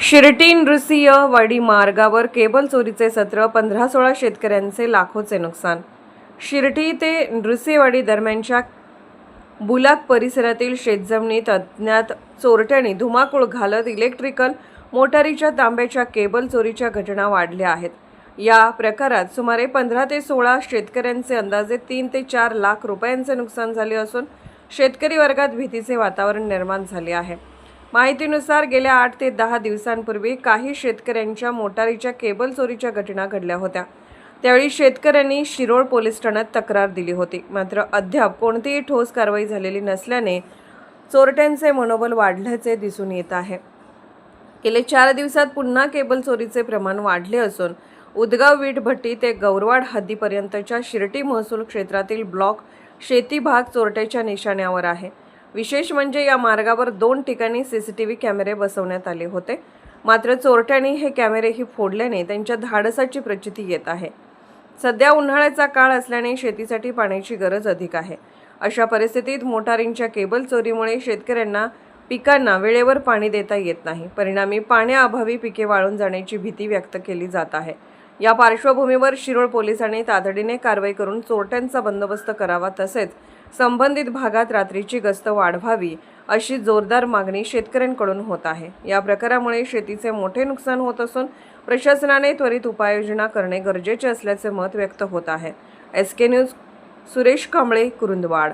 शिर्डी नृसिंहवाडी मार्गावर केबल चोरीचे सत्र, 15-16 शेतकऱ्यांचे लाखोचे नुकसान। शिर्डी ते नृसिंहवाडी दरम्यानच्या बुलाक परिसरातील शेतजमिनीत अज्ञात चोरट्यांनी धुमाकूळ घालत इलेक्ट्रिकल मोटारीच्या तांब्याच्या केबल चोरीच्या घटना वाढल्या आहेत। या प्रकारात सुमारे 15 ते 16 शेतकऱ्यांचे अंदाजे 3 ते 4 लाख रुपयांचे नुकसान झाले असून शेतकरी वर्गात भीतीचे वातावरण निर्माण झाले आहे। माहितीनुसार गेल्या 8 ते 10 दिवसांपूर्वी काही शेतकऱ्यांच्या मोटारीच्या केबल चोरीच्या घटना घडल्या होत्या। त्यावेळी शेतकऱ्यांनी शिरोळ पोलीस ठाण्यात तक्रार दिली होती, मात्र अद्याप कोणतीही ठोस कारवाई झालेली नसल्याने चोरट्यांचे मनोबल वाढल्याचे दिसून येत आहे। गेले 4 दिवसात पुन्हा केबल चोरीचे प्रमाण वाढले असून उदगाव वीटभट्टी ते गौरवाड हद्दीपर्यंतच्या शिर्डी महसूल क्षेत्रातील ब्लॉक शेती भाग चोरट्याच्या निशाण्यावर आहे। विशेष म्हणजे या मार्गावर 2 ठिकाणी सीसीटीव्ही कॅमेरे बसवण्यात आले होते, मात्र चोरट्यांनी हे कॅमेरेही फोडल्याने त्यांच्या धाडसाची प्रचिती येत आहे। सध्या उन्हाळ्याचा काळ असल्याने शेतीसाठी पाण्याची गरज अधिक आहे। अशा परिस्थितीत मोटारींच्या केबल चोरीमुळे शेतकऱ्यांना पिकांना वेळेवर पाणी देता येत नाही। परिणामी पाण्याअभावी पिके वाळून जाण्याची भीती व्यक्त केली जात आहे। या पार्श्वभूमीवर शिरोळ पोलिसांनी तातडीने कारवाई करून चोरट्यांचा बंदोबस्त करावा, तसेच संबंधित भागात रात्रीची गस्त वाढवावी अशी जोरदार मागणी शेतकऱ्यांकडून होत आहे। या प्रकारामुळे शेतीचे मोठे नुकसान होत असून प्रशासनाने त्वरित उपाययोजना करणे गरजेचे असल्याचे मत व्यक्त होत आहे। SK news, Suresh Kamble, Kurundwad.